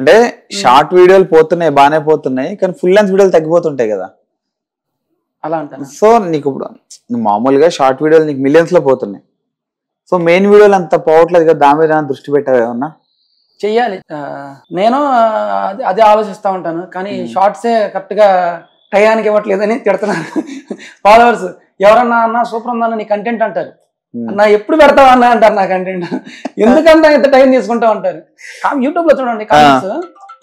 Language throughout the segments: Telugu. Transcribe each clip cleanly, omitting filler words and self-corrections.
అంటే షార్ట్ వీడియోలు పోతున్నాయి, బాగానే పోతున్నాయి, కానీ ఫుల్ లెంత్ వీడియోలు తగ్గిపోతుంటాయి కదా. అలా అంటాను. సో నీకు ఇప్పుడు మామూలుగా షార్ట్ వీడియోలు నీకు మిలియన్స్ లో పోతున్నాయి. సో మెయిన్ వీడియోలు అంత పోవట్లేదు కదా, దాని మీద దృష్టి పెట్టావు ఏమన్నా? చెయ్యాలి. నేను అదే ఆలోచిస్తూ ఉంటాను, కానీ షార్ట్సే కరెక్ట్ గా టయానికి ఇవ్వట్లేదని తిడుతున్నారు ఫాలోవర్స్. ఎవరన్నా అన్న సూపర్ ఉందన్న నీ కంటెంట్ అంటారు, అన్న ఎప్పుడు పెడతావు అన్న అంటారు నా కంటెంట్. ఎందుకంటే ఇంత టైం తీసుకుంటా ఉంటారు. యూట్యూబ్ లో చూడండి కామెంట్స్,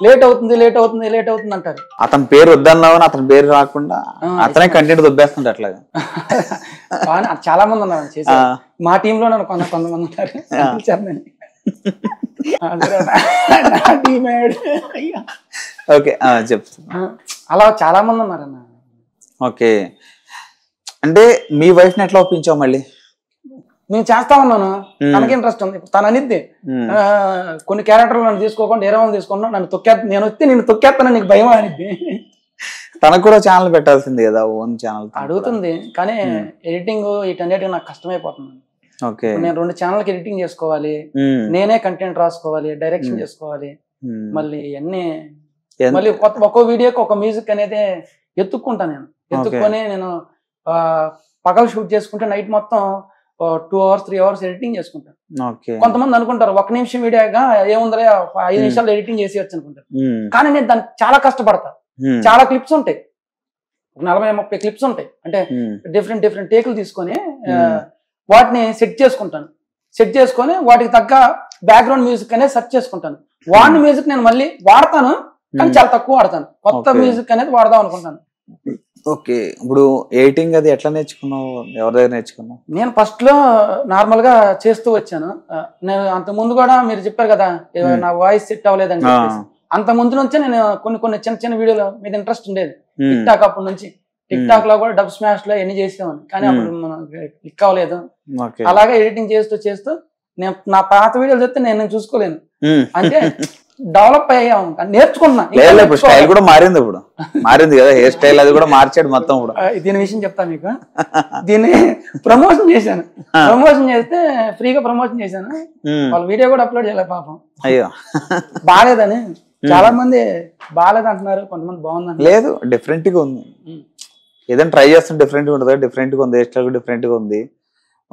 లేట్ అవుతుంది లేట్ అవుతుంది లేట్ అవుతుంది అంటారు. అతని పేరు వద్దన్నావని అతని పేరు రాకుండా అతనే కంటెంట్ దొబ్బేస్తుంటే అట్లాగా. కానీ చాలా మంది ఉన్నారు చేసి, మా టీంలో నన్ను కొంతమంది ఉన్నారు. ఓకే చెప్తా. అలా చాలా మంది ఉన్నారన్న. ఓకే, అంటే మీ వైఫ్ ని ఎట్లా ఒప్పించావు మళ్ళీ? నేను చేస్తా ఉన్నాను, తనకి ఇంట్రెస్ట్ ఉంది. తను అనిద్ది కొన్ని క్యారెక్టర్లు నన్ను తీసుకోకుండా వేరే వాళ్ళు తీసుకున్నా, నన్ను నేను వస్తే నేను తొక్కేస్తాను నీకు భయం అనిద్ది. తనకు కూడా ఛానల్ పెట్టాల్సింది కదా, ఓన్ ఛానల్ అడుగుతుంది. కానీ ఎడిటింగ్ వీటన్నిటికి నాకు కష్టమైపోతుంది. నేను 2 ఛానల్కి ఎడిటింగ్ చేసుకోవాలి, నేనే కంటెంట్ రాసుకోవాలి, డైరెక్షన్ చేసుకోవాలి, మళ్ళీ అన్ని మళ్ళీ ఒక్కో వీడియోకి ఒక మ్యూజిక్ అనేది ఎత్తుక్కుంటాను. నేను ఎత్తుక్కొని నేను పగలు షూట్ చేసుకుంటే నైట్ మొత్తం 2 hours 3 hours ఎడిటింగ్ చేసుకుంటాను. కొంతమంది అనుకుంటారు 1 నిమిషం వీడియోగా ఏముందరే 5 నిమిషాలు ఎడిటింగ్ చేసేయచ్చు అనుకుంటారు. కానీ నేను దానికి చాలా కష్టపడతా. చాలా క్లిప్స్ ఉంటాయి, 40-30 క్లిప్స్ ఉంటాయి. అంటే డిఫరెంట్ టేకులు తీసుకొని వాటిని సెట్ చేసుకుంటాను. సెట్ చేసుకొని వాటికి తగ్గ బ్యాక్గ్రౌండ్ మ్యూజిక్ అనేది సెర్చ్ చేసుకుంటాను. వాడిన మ్యూజిక్ నేను మళ్ళీ వాడతాను, కానీ చాలా తక్కువ వాడతాను. కొత్త మ్యూజిక్ అనేది వాడదాం అనుకుంటాను. ఓకే, ఇప్పుడు ఎడిటింగ్ అది ఎట్లా నేర్చుకున్నావు? ఎవరి దగ్గర నేర్చుకున్నావు? నేను ఫస్ట్ లో నార్మల్ గా చేస్తూ వచ్చాను. నేను అంత ముందు కూడా మీరు చెప్పారు కదా నా వాయిస్ సెట్ అవ్వలేదని చెప్పేసి, అంత ముందు నుంచే నేను కొన్ని చిన్న వీడియోల మీద ఇంట్రెస్ట్ ఉండేది. టిక్ టాక్ అప్పటి నుంచి టిక్ టాక్ లో కూడా డబ్ స్మాష్ లో ఎన్ని చేసేవాడిని, కానీ అప్పుడు క్లిక్ అవ్వలేదు. అలాగే ఎడిటింగ్ చేస్తూ నేను నా పాత వీడియోలు చెప్తే నేను చూసుకోలేను. అంటే డెవలప్ అయ్యాం, నేర్చుకున్నా. స్టైల్ కూడా మారింది, ఇప్పుడు మారింది కదా హెయిర్ స్టైల్, అది కూడా మార్చాడు మొత్తం. దీని విషయం చెప్తా మీకు. దీన్ని ప్రమోషన్ చేశాను, ప్రమోషన్ చేస్తే ఫ్రీగా ప్రమోషన్ చేశాను. వాళ్ళ వీడియో కూడా అప్లోడ్ చేయలేదు పాపం. అయ్యో బాగాలేదని చాలా మంది బాగాలేదు అంటున్నారు, కొంతమంది బాగుంది. లేదు, డిఫరెంట్ గా ఉంది. ఏదైనా ట్రై చేస్తుంటే డిఫరెంట్ గా ఉంటుంది, డిఫరెంట్ గా ఉంది, హెయిర్ స్టైల్ డిఫరెంట్ గా ఉంది.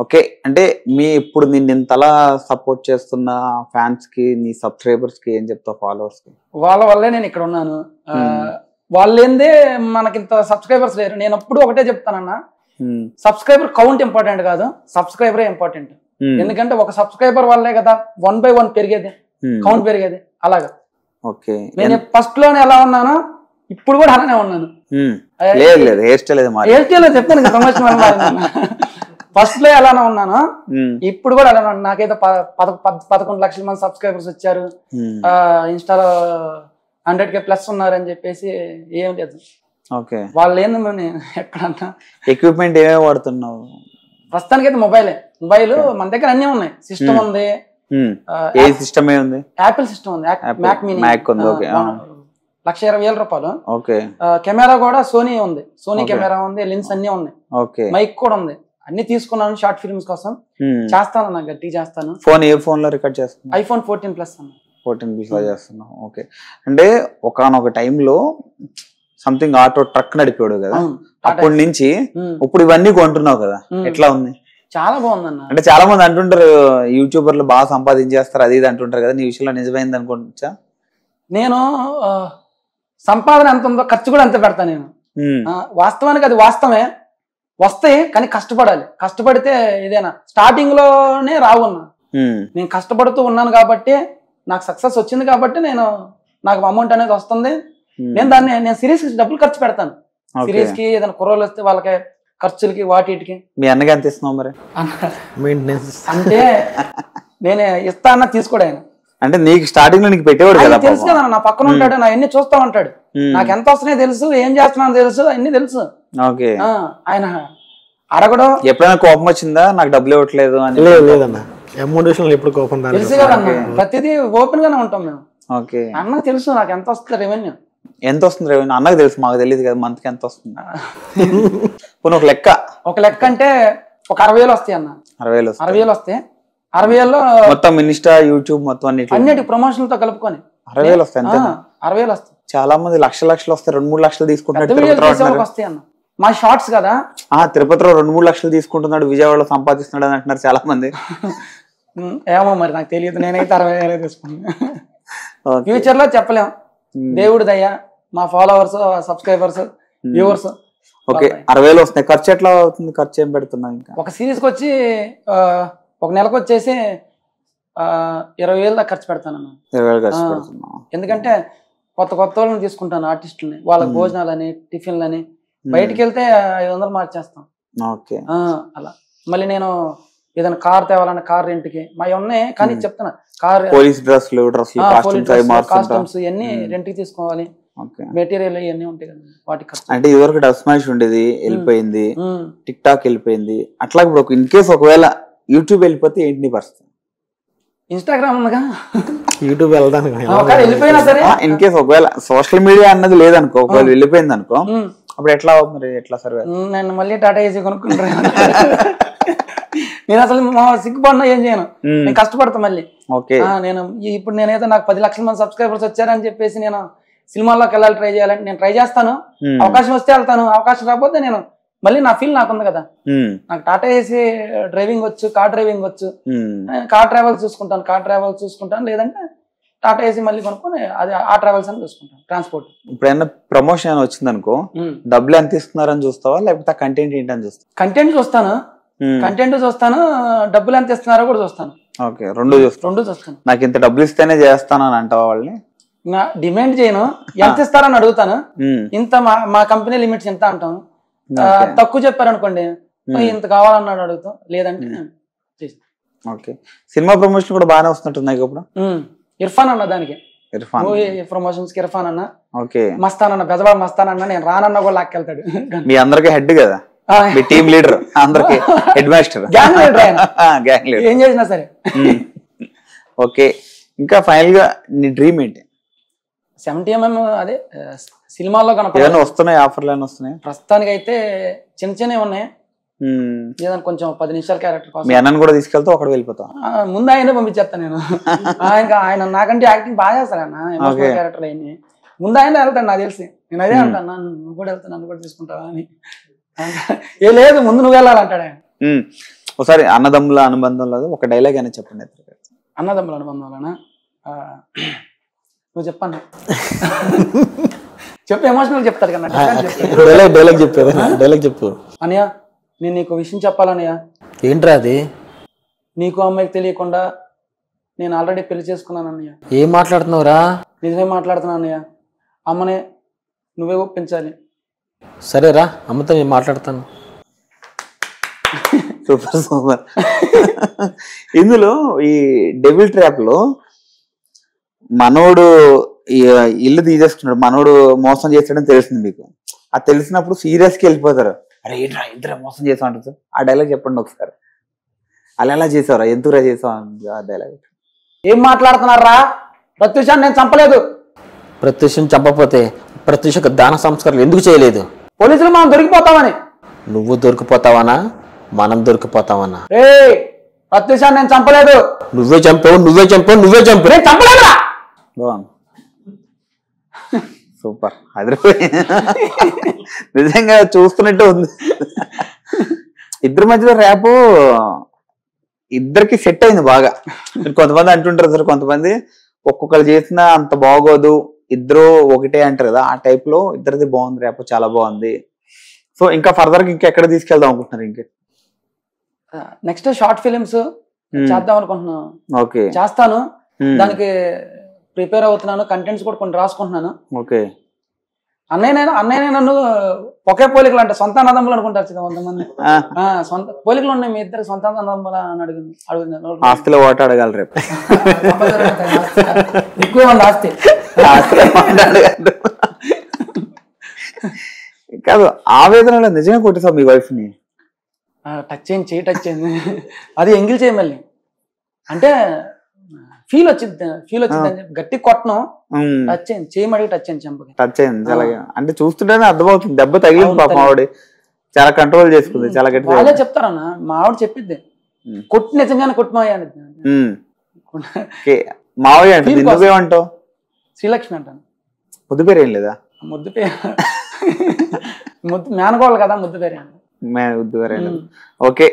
ఓకే, అంటే మీ ఇప్పుడు నిన్ను ఇంతలా సపోర్ట్ చేస్తున్న ఫ్యాన్స్ కి, నీ సబ్స్క్రైబర్స్ కి ఏం చెప్తావు? ఫాలోవర్స్ కి వాళ్ళ వల్లే నేను ఇక్కడ ఉన్నాను. వాళ్ళు ఏందే మనకింత సబ్స్క్రైబర్స్ లేరు. నేను ఎప్పుడు ఒకటే చెప్తానన్నా, సబ్స్క్రైబర్ కౌంట్ ఇంపార్టెంట్ కాదు, సబ్స్క్రైబరే ఇంపార్టెంట్. ఎందుకంటే ఒక సబ్స్క్రైబర్ వల్లే కదా 1 by 1 పెరిగేది, కౌంట్ పెరిగేది. అలాగా నేను ఫస్ట్ లోనే ఎలా ఉన్నానో ఇప్పుడు కూడా అలానే ఉన్నాను. హెయిర్ స్టైల్ చెప్పాను కదా, ప్రమోషన్ ఫస్ట్ లో ఎలానే ఉన్నాను, ఇప్పుడు కూడా అలానే ఉన్నాను. నాకైతే 11 లక్షల మంది సబ్స్క్రైబర్స్ వచ్చారు, ఇన్స్టాలో 100K ప్లస్ ఉన్నారని చెప్పేసి ఏం లేదు. వాళ్ళు ఏందని ఎక్కడన్నా ఎక్విప్మెంట్ ఏమేమి వాడుతున్నావు? ప్రస్తుతానికి అయితే మొబైల్ మన దగ్గర అన్నీ ఉన్నాయి. సిస్టమ్ ఉంది, యాపిల్ సిస్టమ్ ఉంది, మ్యాక్ మినీ 1,20,000 రూపాయలు. కెమెరా కూడా సోనీ ఉంది, సోనీ కెమెరా ఉంది, లెన్స్ అన్ని ఉన్నాయి, మైక్ కూడా ఉంది. అన్ని తీసుకున్నాను షార్ట్ ఫిల్మ్స్ కోసం. చేస్తాను, నాకు గట్టిగా చేస్తాను. ఫోన్ ఏ ఫోన్ లో రికార్డ్ చేస్తాను? iPhone 14 Plus అన్న. 14 Plus లో చేస్తున్నావు. ఓకే, అంటే ఒకనొక టైంలో సంథింగ్ ఆటో ట్రక్ నడిపాడు కదా, అప్పటి నుంచి ఇప్పుడు ఇవన్నీ కొంటున్నావు కదా, ఎట్లా ఉంది? చాలా బాగుందన్న. అంటే చాలా మంది అంటుంటారు యూట్యూబర్లు బాగా సంపాదించేస్తారు అది ఇది అంటుంటారు కదా, నీ విషయంలో నిజమైంది అనుకుంటా? నేను సంపాదన ఎంత ఉందో ఖర్చు కూడా అంత పెడతా నేను. వాస్తవానికి అది వాస్తవమే, వస్తాయి, కానీ కష్టపడాలి. కష్టపడితే ఇదేనా స్టార్టింగ్ లోనే రావున్నా. నేను కష్టపడుతూ ఉన్నాను కాబట్టి నాకు సక్సెస్ వచ్చింది, కాబట్టి నాకు అమౌంట్ అనేది వస్తుంది. నేను సిరీస్ కి డబ్బులు ఖర్చు పెడతాను. సిరీస్ కి ఏదైనా కుర్రోళ్ళు వస్తే వాళ్ళకి ఖర్చులకి వాటికి. మీ అన్నకి ఎంత ఇస్తున్నావు మరి? అంటే నేను ఇస్తా అన్న తీసుకోడు ఆయన. అంటే నీకు స్టార్టింగ్ లో నీకు పెట్టేవాడు కదా, తెలుసు కదా, నా పక్కన ఉంటాడు, నా అన్ని చూస్తా ఉంటాడు, నాకు ఎంత వస్తున్నాయో తెలుసు, ఏం చేస్తున్నానో తెలుసు, అన్ని తెలుసు. ఆయన అడగడం. ఎప్పుడైనా కోపం వచ్చిందా నాకు డబ్బులు ఇవ్వట్లేదు అని? లేదన్న, ఎప్పుడు కోపం తెలుసు కదన్న, ప్రతిదీ ఓపెన్ గానే ఉంటాం మేము. అన్నకు తెలుసు నాకు ఎంత వస్తుంది రెవెన్యూ. ఎంత వస్తుంది రెవెన్యూ అన్నకు తెలుసు, మాకు తెలియదు కదా మంత్ కి ఎంత వస్తుంది. ఒక లెక్క అంటే ఒక 60,000 వస్తాయి అన్న. 60,000 60,000 వస్తాయి. 60,000లో మొత్తం ఇన్స్టా యూట్యూబ్ మొత్తం అన్నిటి ప్రమోషన్లతో కలుపుకొని 60,000 వస్తాయి అంతే. 60,000 వస్తాయి. చాలా మంది లక్షలు వస్తాయి, 2-3 లక్షలు తీసుకుంటున్నారు. వస్తాయి అన్న మా షార్ట్స్ కదా. తిరుపతిలో 2-3 లక్షలు తీసుకుంటున్నాడు, విజయవాడలో సంపాదిస్తున్నాడు అని అంటున్నారు చాలా మంది. ఏమో మరి నాకు తెలియదు, నేనైతే 60,000 తీసుకున్నాను. ఫ్యూచర్ లో చెప్పలేం, దేవుడి దయ, మా ఫాలోవర్స్, సబ్స్క్రైబర్స్, వ్యూవర్స్. ఓకే, 60,000 వస్తాయి. ఖర్చు ఎట్లా అవుతుంది? ఖర్చు ఏం పెడుతున్నా? ఇంకా ఒక సిరీస్ కి వచ్చి ఒక నెలకు వచ్చేసి 20,000 దాకా ఖర్చు పెడతాను. 20,000 ఖర్చు పెడుతున్నా. ఎందుకంటే కొత్త వాళ్ళని తీసుకుంటాను, ఆర్టిస్టులని, వాళ్ళకి భోజనాలని, టిఫిన్లని. బయటికి వెళ్తే 500 మార్చేస్తాం. అలా మళ్ళీ నేను ఏదైనా కార్ తేవాలన్న కార్ రెంట్కి మా ఉన్నాయి. కానీ చెప్తున్నా, కార్ పోలీస్ డ్రెస్లు, కాస్ట్యూమ్స్ ఇవన్నీ రెంట్కి తీసుకోవాలి. మెటీరియల్ ఇవన్నీ ఉంటాయి కదా వాటికి. అంటే ఇదివరకు డబ్ స్మాష్ ఉండేది, వెళ్ళిపోయింది. టిక్ టాక్ వెళ్ళిపోయింది. అట్లా ఇప్పుడు ఇన్ కేసు ఒకవేళ యూట్యూబ్ వెళ్ళిపోతే ఏంటి పరిస్థితి? ఇన్స్టాగ్రామ్ ఉందిగా, యూట్యూబ్ వెళ్తాను. వెళ్ళిపోయినా సరే ఇన్ కేసు ఒకవేళ సోషల్ మీడియా అన్నది లేదనుకో, ఒకవేళ వెళ్ళిపోయింది అనుకో, అప్పుడు ఎట్లా మరి ఎట్లా సర్వే? నేను మళ్ళీ టాటా ఏసీ కొనుక్కుంటాను. నేను అసలు సిగ్గుపడినా ఏం చేయను, నేను కష్టపడతా మళ్ళీ. నేను ఇప్పుడు నేనైతే నాకు 10 లక్షల మంది సబ్స్క్రైబర్స్ వచ్చారని చెప్పేసి నేను సినిమాల్లోకి వెళ్ళాలి, ట్రై చేయాలని నేను ట్రై చేస్తాను. అవకాశం వస్తే వెళ్తాను, అవకాశం రాకపోతే నేను మళ్ళీ నా ఫీల్ నాకు ఉంది కదా. నాకు టాటా ఏసీ డ్రైవింగ్ వచ్చు, కార్ డ్రైవింగ్ వచ్చు, కార్ ట్రావెల్స్ చూసుకుంటాను. లేదంటే టాటా ఏసీ మళ్ళీ కొనుక్కొని అది ఆ ట్రావెల్స్ అని చూసుకుంటాను, ట్రాన్స్పోర్ట్. ఇప్పుడైనా ప్రమోషన్ వచ్చింది అనుకో, డబ్బులు ఎంత ఇస్తున్నారని చూస్తావా, లేకపోతే కంటెంట్ ఏంటని చూస్తావా? కంటెంట్ చూస్తాను, డబ్బులు ఎంత ఇస్తున్నారో కూడా చూస్తాను. రెండు చూస్తాను. నాకు ఇంత డబ్బులు ఇస్తేనే చేస్తాను అని అంటావా వాళ్ళని? నా డిమాండ్ చేయను, ఎంత ఇస్తారని అడుగుతాను. ఇంత మా కంపెనీ లిమిట్స్ ఎంత అంటాను. తక్కువ చెప్పారనుకోండి, ఇంత కావాలన్నాడు అడుగుతాం, లేదంటే సినిమా ప్రమోషన్ కూడా బాగానే వస్తుంటున్నాయి ఇప్పుడు. ఇర్ఫాన్ అన్న దానికి ప్రమోషన్స్ కి ఇర్ఫాన్ అన్న, మస్తాన్ అన్న, బెజవాడ మస్తాన్ అన్న, నేను రానన్నా కూడా లాక్కెళ్తాడు. మీ అందరికి హెడ్ కదా, మీ టీమ్ లీడర్, అందరికి హెడ్ మాస్టర్, గ్యాంగ్ లీడర్, ఏం చేసినా సరే. ఓకే, ఇంకా ఫైనల్ గా నీ డ్రీమ్ ఏంటి? 70mm అదే సినిమాల్లో కనుక వస్తున్నాయి, ఆఫర్లు ఏమైనా వస్తున్నాయి? ప్రస్తుతానికి అయితే చిన్నవి ఉన్నాయి. ఏదైనా కొంచెం 10 నిమిషాల క్యారెక్టర్ కోసం. మీ అన్నను కూడా తీసుకెళ్తా, ఒకటి వెళ్ళిపోతా? ముందు ఆయనే పంపించేస్తాను నేను. ఆయన నాకంటే యాక్టింగ్ బాగా చేస్తాడు అన్న, ఎమోషనల్ క్యారెక్టర్ అయ్యి. ముందు ఆయన వెళ్తాను, నాకు తెలిసి. నేను అదే అంటాను, నువ్వు కూడా వెళ్తాను, నన్ను కూడా తీసుకుంటావా అని. ఏ లేదు, ముందు నువ్వు వెళ్ళాలంటాడు ఆయన. ఒకసారి అన్నదమ్ముల అనుబంధంలో ఒక డైలాగ్ అయినా చెప్పండి. అన్నదమ్ముల అనుబంధంలోనా? నువ్వు చెప్పన్నా, చెప్పు, ఎమోషనల్ చెప్తారు కదా. డైలాగ్ చెప్పు అన్నయ్య. నేను నీకు విషయం చెప్పాలన్నయ్య. ఏంట్రా అది? నీకు అమ్మాయికి తెలియకుండా నేను ఆల్రెడీ పెళ్లి చేసుకున్నాను అన్నయ్య. ఏం మాట్లాడుతున్నావురా? నిజమే మాట్లాడుతున్నా అన్నయ్య. అమ్మనే నువ్వే ఒప్పించాలి. సరేరా, అమ్మతో నేను మాట్లాడతాను. Super super. ఇందులో ఈ డెవిల్ ట్రాప్ లో మనోడు ఇల్లు తీసేసుకున్నాడు, మనోడు మోసం చేస్తాడని తెలిసింది మీకు. అది తెలిసినప్పుడు సీరియస్ కి వెళ్ళిపోతారు. అరే ఏంట్రా ఇద్దరు మోసం చేసా అంటారు. ఆ డైలాగ్ చెప్పండి ఒకసారి. అలా ఎలా చేసావురా, ఎందుకురా చేసావు ఆ డైలాగ్. ఏం మాట్లాడుతున్నారా? ప్రత్యూషాన్ని నేను చంపలేదు. ప్రత్యూషం చంపకపోతే ప్రత్యూషకు దాన సంస్కారాలు ఎందుకు చేయలేదు? పోలీసులు మనం దొరికిపోతామని. నువ్వు దొరికిపోతావనా, మనం దొరికిపోతావనా? ప్రత్యూషాన్ని నేను చంపలేదు. నువ్వే చంపావు. నేను చంపలేదురా. సూపర్, అదిరిపోయి నిజంగా చూస్తున్నట్టు ఉంది. ఇద్దరి మధ్యలో ర్యాప్ ఇద్దరికి సెట్ అయింది బాగా. కొంతమంది అంటుంటారు సార్, కొంతమంది ఒక్కొక్కరు చేసినా అంత బాగోదు, ఇద్దరు ఒకటే అంటారు కదా, ఆ టైప్ లో ఇద్దరిది బాగుంది, ర్యాప్ చాలా బాగుంది. సో ఇంకా ఫర్దర్ గా ఇంకా ఎక్కడ తీసుకెళ్దాం అనుకుంటున్నారు? ఇంకా నెక్స్ట్ షార్ట్ ఫిలిమ్స్ చేద్దాం అనుకుంటున్నాను. చేస్తాను, దానికి ప్రిపేర్ అవుతున్నాను. కంటెంట్స్ కూడా కొన్ని రాసుకుంటున్నాను. అన్నయ్య నన్ను ఒకే పోలికలు అంటే సొంత అన్నదమ్ములు అనుకుంటారు కదా కొంతమంది. సొంత పోలికలు ఉన్నాయి మీ ఇద్దరు, సొంత అన్నదమ్ముల అని అడుగుతున్నారు. ఆస్తిలో ఓట అడగాలి రేపు. ఎక్కువే ఉంది ఆస్తి. కాదు, ఆవేదనలో నిజంగా కొట్టేసావు మీ వైఫ్ ని? టచ్ అయింది. అది ఎంగిల్ చేయి మళ్ళీ అంటే ఫీల్ వచ్చింది అని గట్టి కొట్టను. టచ్ అయింది, చేయమడిగి టచ్ అయింది, చెంపకి టచ్ అయింది. అంటే చూస్తుంటేనే అర్థమవుతుంది, దెబ్బ తగిలింది పాపం. ఆవిడ చాలా కంట్రోల్ చేసుకుంది, చాలా గట్టి. వాళ్ళే చెప్తారన్న, మా ఆవిడ చెప్పిద్ది కొట్టి నిజంగానే కొట్టుమాయ మావయ్య అంటే నువ్వేమంటావు? శ్రీలక్ష్మి అంటాను. ముద్దు పేరు ఏం లేదా? ముద్దు పేరు మేనగోళ్ళు కదా, ముద్దు పేరు ముద్దు పేరు. ఓకే,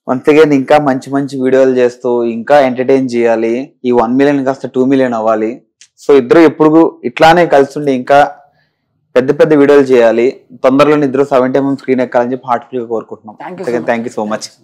వన్స్ అగైన్ ఇంకా మంచి మంచి వీడియోలు చేస్తూ ఇంకా ఎంటర్టైన్ చేయాలి. ఈ 1 million కాస్త 2 million అవ్వాలి. సో ఇద్దరు ఎప్పుడు ఇట్లానే కలిసి ఉండి ఇంకా పెద్ద పెద్ద వీడియోలు చేయాలి. తొందరలో ఇద్దరు 70mm స్క్రీన్ ఎక్కాలని చెప్పి హార్ట్ఫుల్ గా కోరుకుంటున్నాం. Thank you so much.